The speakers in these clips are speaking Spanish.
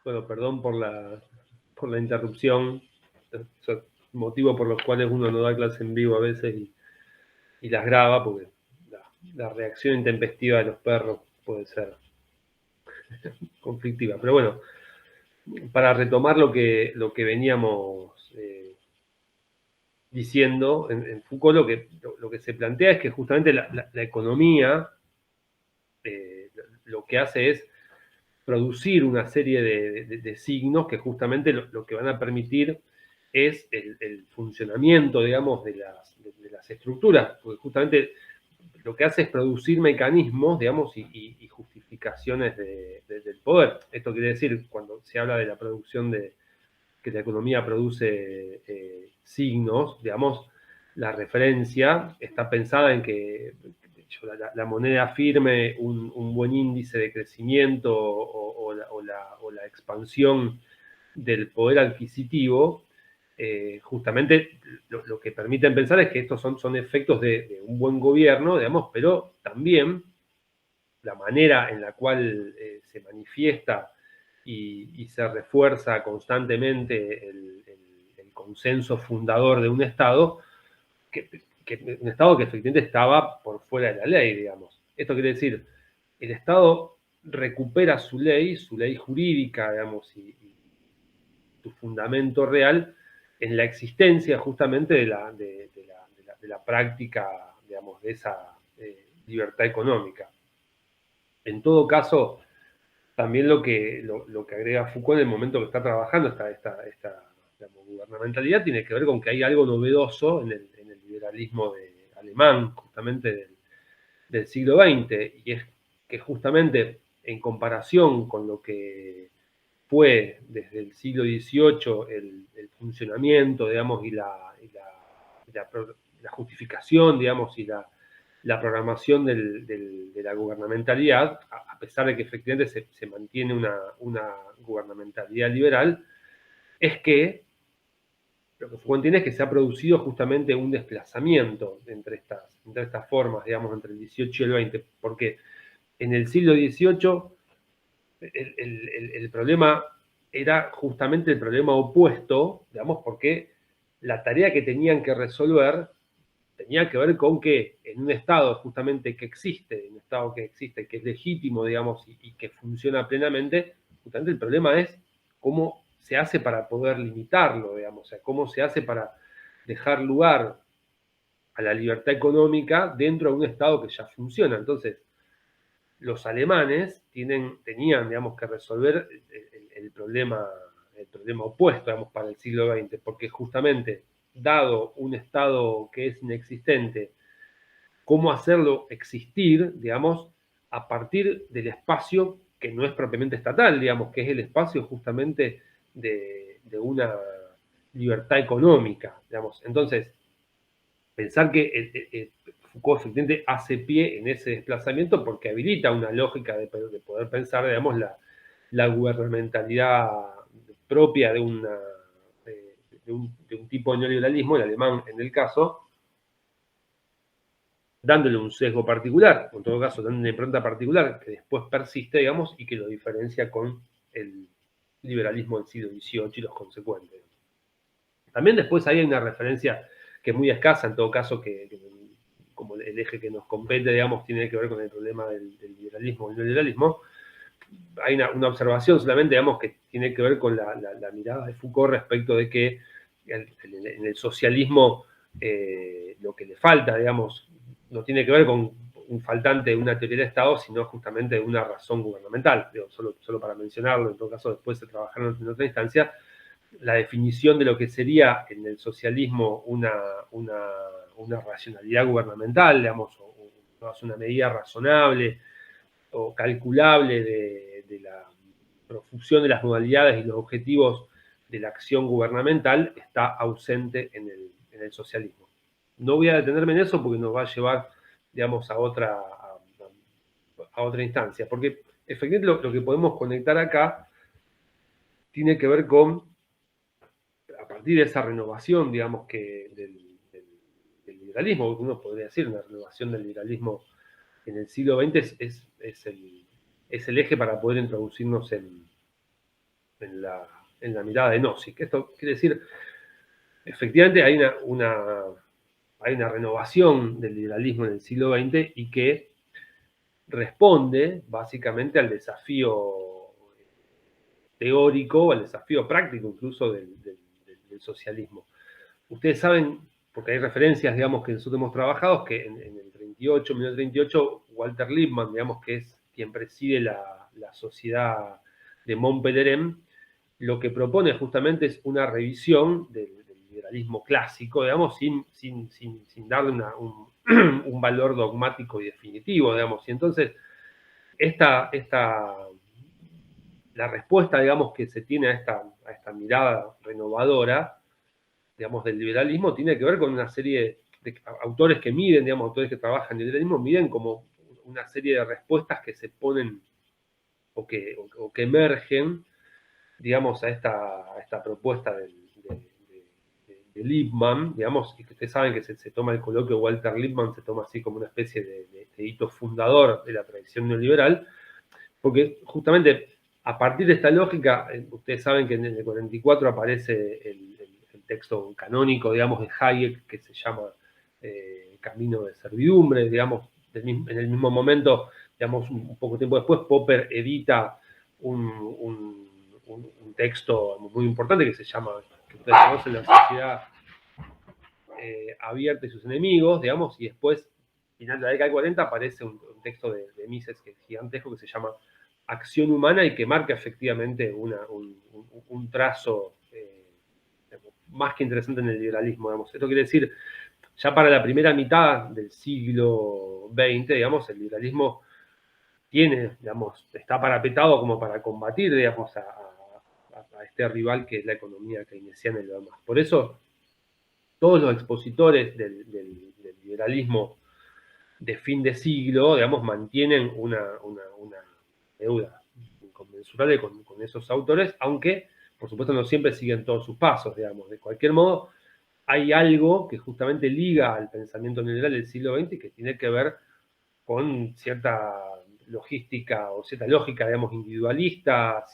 Bueno, perdón por la interrupción. Son motivos por los cuales uno no da clase en vivo a veces y las graba, porque la reacción intempestiva de los perros puede ser conflictiva. Pero bueno, para retomar lo que veníamos diciendo, en Foucault lo que se plantea es que justamente la economía lo que hace es producir una serie de signos que justamente lo que van a permitir es el funcionamiento, digamos, de las estructuras, porque justamente lo que hace es producir mecanismos, digamos, y justificaciones del poder. Esto quiere decir, cuando se habla de la producción que la economía produce signos, digamos, la referencia está pensada en que la moneda firme un buen índice de crecimiento o la expansión del poder adquisitivo, justamente lo que permiten pensar es que estos son efectos de un buen gobierno, digamos, pero también la manera en la cual se manifiesta y se refuerza constantemente el consenso fundador de un Estado, que, un Estado que efectivamente estaba por fuera de la ley, digamos. Esto quiere decir, el Estado recupera su ley jurídica, digamos, y su fundamento real en la existencia justamente de la práctica, digamos, de esa libertad económica. En todo caso, también lo que agrega Foucault en el momento que está trabajando esta digamos, gubernamentalidad tiene que ver con que hay algo novedoso en el liberalismo alemán, justamente del siglo XX, y es que justamente en comparación con lo que fue desde el siglo XVIII el funcionamiento, digamos, la justificación, digamos, y la programación de la gubernamentalidad, a pesar de que efectivamente se mantiene una gubernamentalidad liberal, es que lo que Foucault entiende es que se ha producido justamente un desplazamiento entre estas formas, digamos, entre el XVIII y el XX, porque en el siglo XVIII el problema era justamente el problema opuesto, digamos, porque la tarea que tenían que resolver tenía que ver con que en un Estado justamente que existe, un Estado que existe, que es legítimo, digamos, y que funciona plenamente, justamente el problema es cómo se hace para poder limitarlo, digamos, o sea, cómo se hace para dejar lugar a la libertad económica dentro de un Estado que ya funciona. Entonces, los alemanes tenían, digamos, que resolver el problema opuesto, digamos, para el siglo XX, porque justamente, dado un Estado que es inexistente, cómo hacerlo existir, digamos, a partir del espacio que no es propiamente estatal, digamos, que es el espacio justamente de una libertad económica, digamos. Entonces, pensar que Foucault efectivamente hace pie en ese desplazamiento porque habilita una lógica de poder pensar, digamos, la gubernamentalidad propia de un tipo de neoliberalismo, el alemán en el caso, dándole un sesgo particular, en todo caso, dándole una impronta particular que después persiste, digamos, y que lo diferencia con el liberalismo del siglo XVIII y los consecuentes. También después hay una referencia que es muy escasa, en todo caso, que como el eje que nos compete, digamos, tiene que ver con el problema del liberalismo y el neoliberalismo. Hay una observación solamente, digamos, que tiene que ver con la mirada de Foucault respecto de que en el socialismo lo que le falta, digamos, no tiene que ver con un faltante de una teoría de Estado, sino justamente de una razón gubernamental. Digo, solo para mencionarlo, en todo caso después se trabajaron en otra instancia, la definición de lo que sería en el socialismo una racionalidad gubernamental, digamos, o una medida razonable o calculable de la profusión de las modalidades y los objetivos de la acción gubernamental, está ausente en el socialismo. No voy a detenerme en eso porque nos va a llevar, digamos, a otra instancia, porque efectivamente lo que podemos conectar acá tiene que ver con a partir de esa renovación, digamos, del liberalismo, uno podría decir, una renovación del liberalismo en el siglo XX es el eje para poder introducirnos en la mirada de Nozick. Esto quiere decir, efectivamente hay una renovación del liberalismo en el siglo XX y que responde básicamente al desafío teórico, al desafío práctico incluso del socialismo. Ustedes saben, porque hay referencias, digamos, que nosotros hemos trabajado, que en el 38, 1938, Walter Lippmann, digamos, que es quien preside la sociedad de Montpellier, lo que propone justamente es una revisión del liberalismo clásico, digamos, sin darle un valor dogmático y definitivo, digamos. Y entonces, la respuesta, digamos, que se tiene a esta mirada renovadora, digamos, del liberalismo, tiene que ver con una serie de autores que miden, digamos, autores que trabajan en el liberalismo, miden como una serie de respuestas que se ponen o que emergen, digamos, a esta propuesta de Lippmann, digamos, y que ustedes saben que se toma el coloquio Walter Lippmann, se toma así como una especie de hito fundador de la tradición neoliberal, porque justamente a partir de esta lógica, ustedes saben que en el 44 aparece el texto canónico, digamos, de Hayek, que se llama Camino de Servidumbre, digamos, en el mismo momento, digamos, un poco tiempo después, Popper edita un texto muy importante que se llama, que ustedes conocen, La Sociedad Abierta y sus enemigos, digamos, y después, final de la década del 40, aparece un texto de Mises, que es gigantesco, que se llama Acción Humana y que marca efectivamente un trazo más que interesante en el liberalismo, digamos. Esto quiere decir, ya para la primera mitad del siglo XX, digamos, el liberalismo tiene, digamos, está parapetado como para combatir, digamos, a este rival que es la economía keynesiana y lo demás. Por eso, todos los expositores del liberalismo de fin de siglo, digamos, mantienen una deuda inconmensurable con esos autores, aunque, por supuesto, no siempre siguen todos sus pasos, digamos. De cualquier modo, hay algo que justamente liga al pensamiento neoliberal del siglo XX que tiene que ver con cierta logística o cierta lógica, digamos, individualista,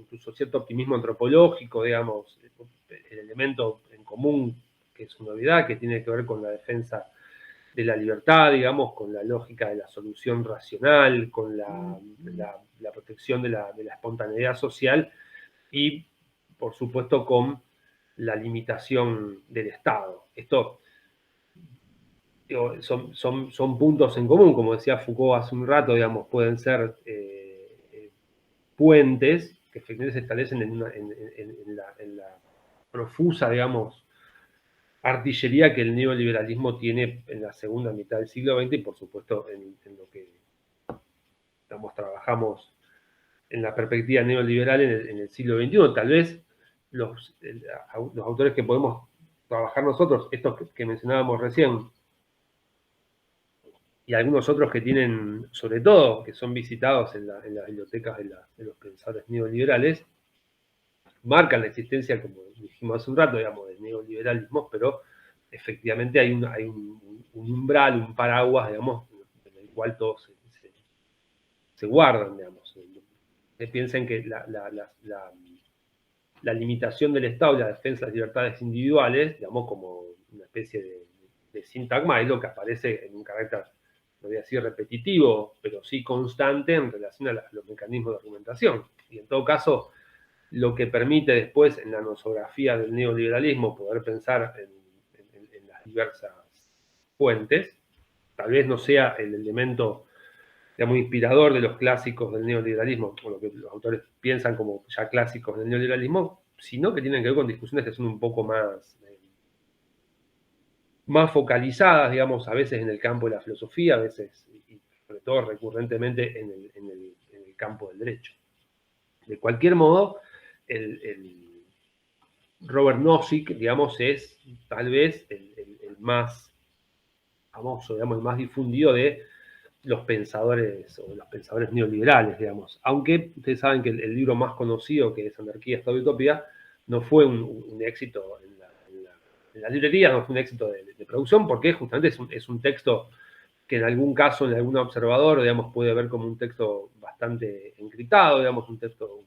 incluso cierto optimismo antropológico, digamos, el elemento en común que es una novedad, que tiene que ver con la defensa de la libertad, digamos, con la lógica de la solución racional, con la protección de la espontaneidad social y, por supuesto, con la limitación del Estado. Esto, digo, son puntos en común, como decía Foucault hace un rato, digamos, pueden ser puentes que efectivamente se establecen en la profusa, digamos, artillería que el neoliberalismo tiene en la segunda mitad del siglo XX y, por supuesto, en lo que digamos, trabajamos en la perspectiva neoliberal en el siglo XXI. Tal vez los autores que podemos trabajar nosotros, estos que mencionábamos recién, y algunos otros que tienen, sobre todo, que son visitados en las bibliotecas de los pensadores neoliberales, marcan la existencia, como dijimos hace un rato, digamos, del neoliberalismo, pero efectivamente hay un umbral, un paraguas, digamos, en el cual todos se guardan, digamos. Piensen que la limitación del Estado y la defensa de las libertades individuales, digamos, como una especie de sintagma, es lo que aparece en un carácter, no voy a decir repetitivo, pero sí constante en relación a los mecanismos de argumentación. Y en todo caso, lo que permite después en la nosografía del neoliberalismo poder pensar en las diversas fuentes, tal vez no sea el elemento, digamos, inspirador de los clásicos del neoliberalismo, o lo que los autores piensan como ya clásicos del neoliberalismo, sino que tienen que ver con discusiones que son un poco más focalizadas, digamos, a veces en el campo de la filosofía, a veces, y sobre todo recurrentemente, en el campo del derecho. De cualquier modo, el Robert Nozick, digamos, es tal vez el más famoso, digamos, el más difundido de los pensadores o los pensadores neoliberales, digamos. Aunque ustedes saben que el libro más conocido, que es Anarquía, Estado y Utopía, no fue un éxito en la librería, no fue un éxito de producción, porque justamente es un texto que en algún caso, en algún observador, digamos, puede ver como un texto bastante encriptado, digamos, un texto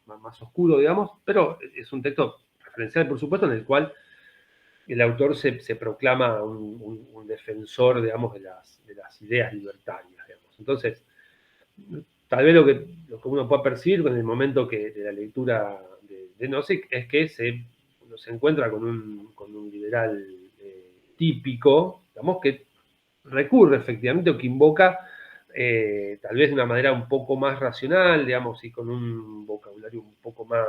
más más oscuro, digamos, pero es un texto referencial, por supuesto, en el cual el autor se proclama un defensor, digamos, de las ideas libertarias, digamos. Entonces, tal vez lo que uno puede percibir en el momento de la lectura de Nozick es que uno se encuentra con un liberal típico, digamos, que recurre efectivamente o que invoca tal vez de una manera un poco más racional, digamos, y con un vocabulario un poco más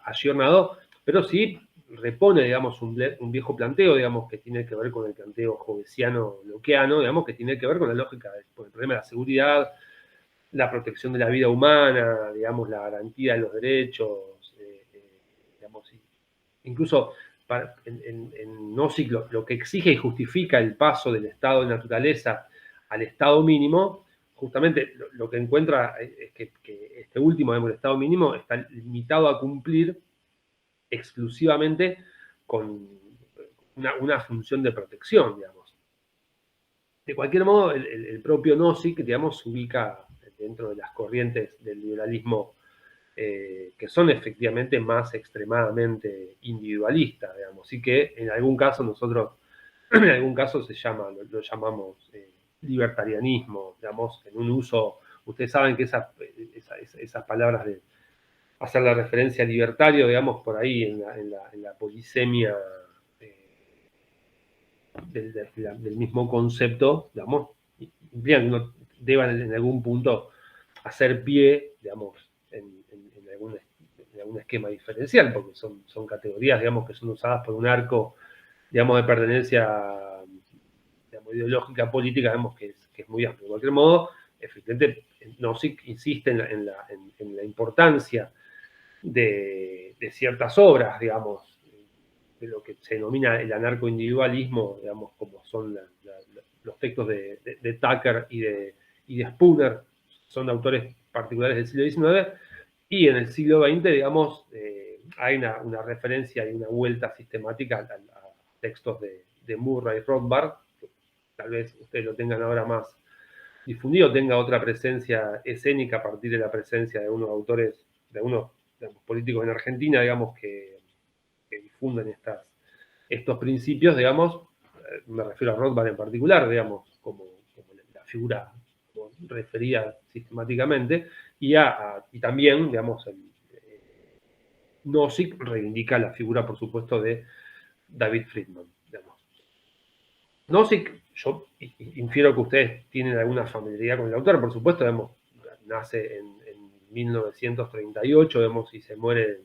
ayornado, pero sí repone, digamos, un viejo planteo, digamos, que tiene que ver con el planteo jovesiano-lockeano, digamos, que tiene que ver con la lógica del problema de la seguridad, la protección de la vida humana, digamos, la garantía de los derechos, digamos, incluso en Nozick lo que exige y justifica el paso del estado de naturaleza al estado mínimo, justamente lo que encuentra es que este último, digamos, el estado mínimo, está limitado a cumplir exclusivamente con una función de protección, digamos. De cualquier modo, el propio Nozick, digamos, se ubica dentro de las corrientes del liberalismo que son efectivamente más extremadamente individualistas, digamos, y que en algún caso nosotros, en algún caso lo llamamos libertarianismo, digamos, en un uso, ustedes saben que esas palabras de hacer la referencia a libertario, digamos, por ahí en la polisemia del mismo concepto, digamos, implican que uno deba en algún punto hacer pie, digamos, en algún esquema diferencial, porque son categorías, digamos, que son usadas por un arco, digamos, de pertenencia, digamos, ideológica, política, digamos, que es muy amplio. De cualquier modo, efectivamente, Nozick insiste en la importancia de ciertas obras, digamos, de lo que se denomina el anarcoindividualismo, digamos, como son los textos de Tucker y de Spooner, son autores particulares del siglo XIX, y en el siglo XX, digamos, hay una referencia y una vuelta sistemática a textos de Murray Rothbard, que tal vez ustedes lo tengan ahora más difundido, tenga otra presencia escénica a partir de la presencia de unos autores, de unos digamos, políticos en Argentina, digamos, que difunden estos principios, digamos, me refiero a Rothbard en particular, digamos, como la figura referida sistemáticamente, y también, digamos, Nozick reivindica la figura, por supuesto, de David Friedman. Digamos. Nozick, yo infiero que ustedes tienen alguna familiaridad con el autor, por supuesto, digamos, nace en 1938, digamos, y se muere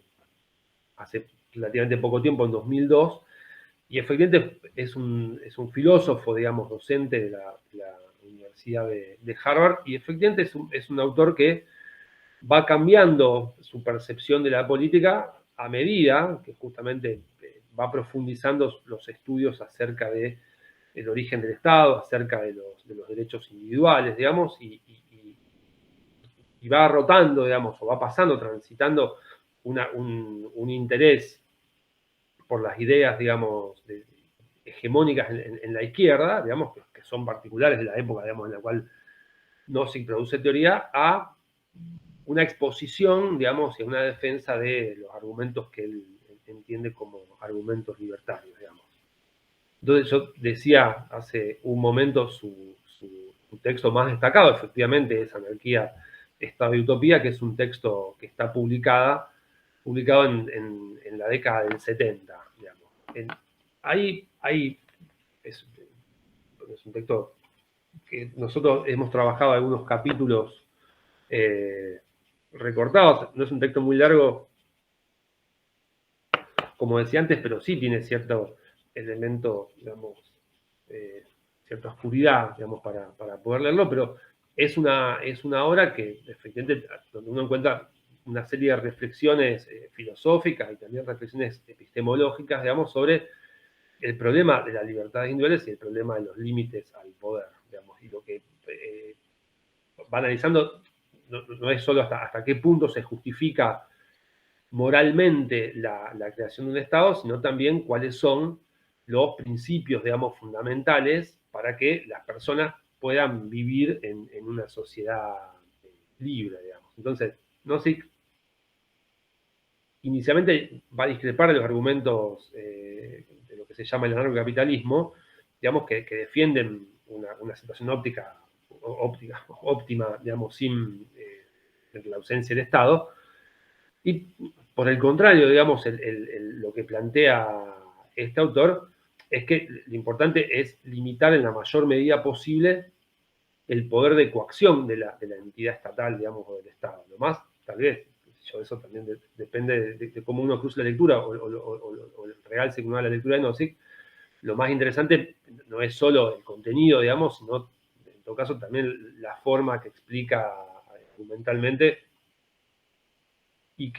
hace relativamente poco tiempo, en 2002, y efectivamente es un filósofo, digamos, docente de la Universidad de Harvard, y efectivamente es un autor que va cambiando su percepción de la política a medida que justamente va profundizando los estudios acerca del origen del Estado, acerca de los derechos individuales, digamos, y va rotando, digamos, o va pasando, transitando un interés por las ideas, digamos, hegemónicas en la izquierda, digamos, que son particulares de la época, digamos, en la cual Nozick produce teoría, a una exposición, digamos, y a una defensa de los argumentos que él entiende como argumentos libertarios, digamos. Entonces yo decía hace un momento su texto más destacado, efectivamente, es Anarquía, Estado y Utopía, que es un texto que está publicado en la década del 70, digamos. Ahí es un texto que nosotros hemos trabajado algunos capítulos recortados, no es un texto muy largo, como decía antes, pero sí tiene cierto elemento, digamos, cierta oscuridad, digamos, para poder leerlo, pero es una obra que efectivamente, donde uno encuentra una serie de reflexiones filosóficas y también reflexiones epistemológicas, digamos, sobre el problema de las libertades individuales y el problema de los límites al poder, digamos, y lo que va analizando no es solo hasta qué punto se justifica moralmente la creación de un Estado, sino también cuáles son los principios, digamos, fundamentales para que las personas puedan vivir en una sociedad libre, digamos. Entonces, Nozick inicialmente va a discrepar de los argumentos de lo que se llama el anarcocapitalismo, digamos, que defienden una situación óptima, digamos, sin la ausencia del Estado. Y por el contrario, digamos, lo que plantea este autor es que lo importante es limitar en la mayor medida posible el poder de coacción de la entidad estatal, digamos, o del Estado. Lo más, tal vez, eso también depende de cómo uno cruza la lectura o el real se la lectura de Nozick. Lo más interesante no es solo el contenido, digamos, sino, en todo caso, también la forma que explica argumentalmente y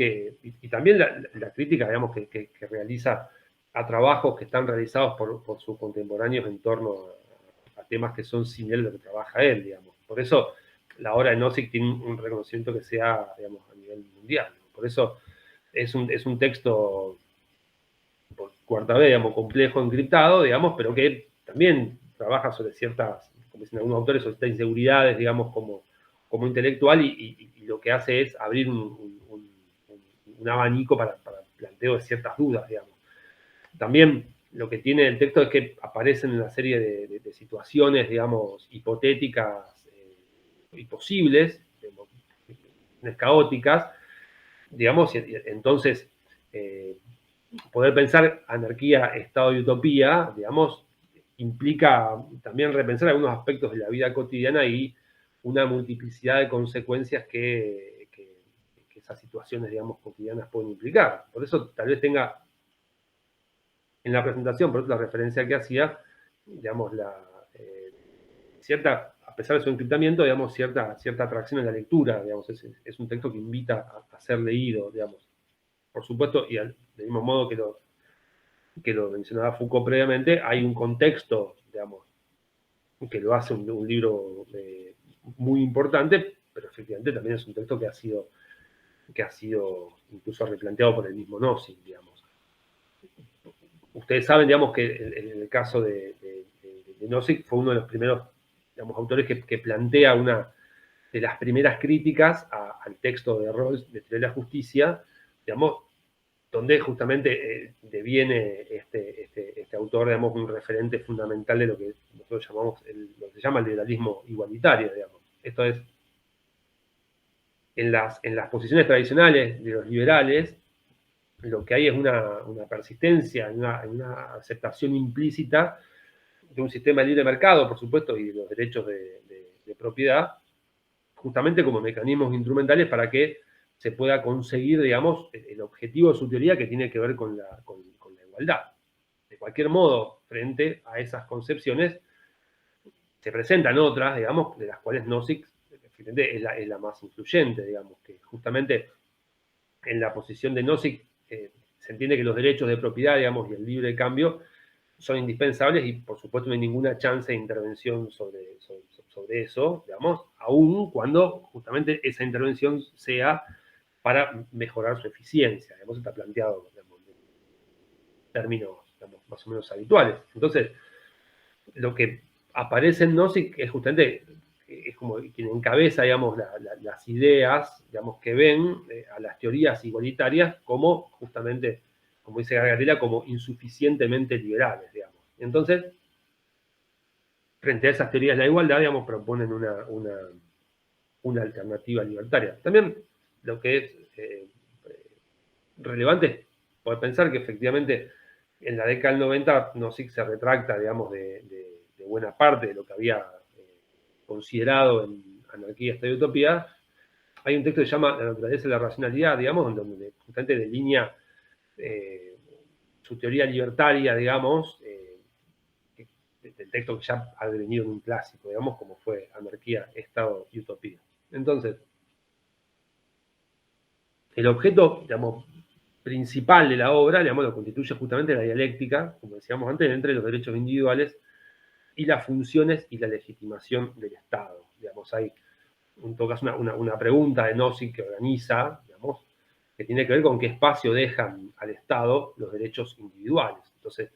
también la crítica, digamos, que realiza a trabajos que están realizados por sus contemporáneos en torno a temas que son sin él lo que trabaja él, digamos. Por eso la obra de Nozick tiene un reconocimiento que sea, digamos, a nivel mundial. Por eso es un texto, por cuarta vez, digamos, complejo, encriptado, digamos, pero que también trabaja sobre ciertas, como dicen algunos autores, sobre ciertas inseguridades, digamos, como intelectual, y lo que hace es abrir un abanico para planteo de ciertas dudas, digamos. También lo que tiene el texto es que aparecen una serie de situaciones, digamos, hipotéticas y posibles, digamos, caóticas, digamos, y entonces poder pensar anarquía, Estado y utopía, digamos, implica también repensar algunos aspectos de la vida cotidiana y una multiplicidad de consecuencias que esas situaciones, digamos, cotidianas pueden implicar. Por eso tal vez tenga en la presentación, por eso la referencia que hacía, digamos, cierta, a pesar de su encriptamiento, digamos, cierta atracción en la lectura, digamos, es un texto que invita a ser leído, digamos. Por supuesto, y del mismo modo que lo mencionaba Foucault previamente, hay un contexto, digamos, que lo hace un libro muy importante, pero efectivamente también es un texto que ha sido incluso replanteado por el mismo Nozick, digamos. Ustedes saben, digamos, que en el caso de Nozick fue uno de los primeros, digamos, autores que plantea una de las primeras críticas al texto de Rawls de Teoría de la Justicia, digamos, donde justamente deviene este autor, digamos, un referente fundamental de lo que nosotros llamamos, lo que se llama el liberalismo igualitario, digamos. Esto es, en las posiciones tradicionales de los liberales, lo que hay es una persistencia, una aceptación implícita de un sistema de libre mercado, por supuesto, y de los derechos de propiedad, justamente como mecanismos instrumentales para que se pueda conseguir, digamos, el objetivo de su teoría que tiene que ver con la igualdad. De cualquier modo, frente a esas concepciones, se presentan otras, digamos, de las cuales Nozick es la más influyente, digamos, que justamente en la posición de Nozick se entiende que los derechos de propiedad, digamos, y el libre cambio son indispensables y, por supuesto, no hay ninguna chance de intervención sobre eso, digamos, aun cuando justamente esa intervención sea para mejorar su eficiencia. Digamos, está planteado, digamos, en términos, digamos, más o menos habituales. Entonces, lo que aparece en Nozick es justamente, es como quien encabeza, digamos, las ideas, digamos, que ven a las teorías igualitarias como justamente, como dice Gargatella, como insuficientemente liberales, digamos. Entonces, frente a esas teorías de la igualdad, digamos, proponen una alternativa libertaria. También lo que es relevante es poder pensar que efectivamente en la década del 90 Nozick se retracta, digamos, de buena parte de lo que había considerado en Anarquía, Estado y Utopía. Hay un texto que se llama La naturaleza y la racionalidad, digamos, en donde justamente delinea su teoría libertaria, digamos, del texto que ya ha devenido en un clásico, digamos, como fue Anarquía, Estado y Utopía. Entonces, el objeto, digamos, principal de la obra, digamos, lo constituye justamente la dialéctica, como decíamos antes, entre los derechos individuales y las funciones y la legitimación del Estado. Digamos, hay, en todo caso, una pregunta de Nozick que organiza, digamos, que tiene que ver con qué espacio dejan al Estado los derechos individuales. Entonces,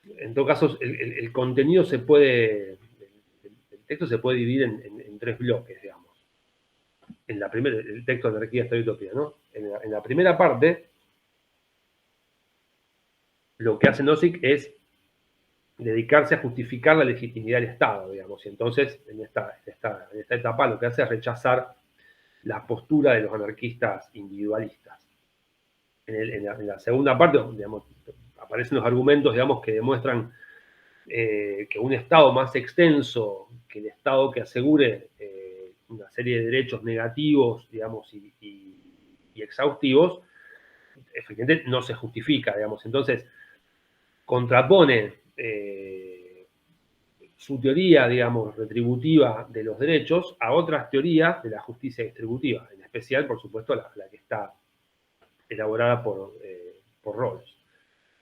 en todo caso, el contenido se puede, el texto se puede dividir en tres bloques, digamos. el texto de Anarquía, Estado y Utopía, ¿no? En la primera parte, lo que hace Nozick es dedicarse a justificar la legitimidad del Estado, digamos, y entonces en esta etapa lo que hace es rechazar la postura de los anarquistas individualistas. En la segunda parte, digamos, aparecen los argumentos, digamos, que demuestran que un Estado más extenso que el Estado que asegure una serie de derechos negativos, digamos, y exhaustivos, efectivamente no se justifica, digamos. Entonces, contrapone su teoría, digamos, retributiva de los derechos a otras teorías de la justicia distributiva, en especial, por supuesto, la que está elaborada por Rawls.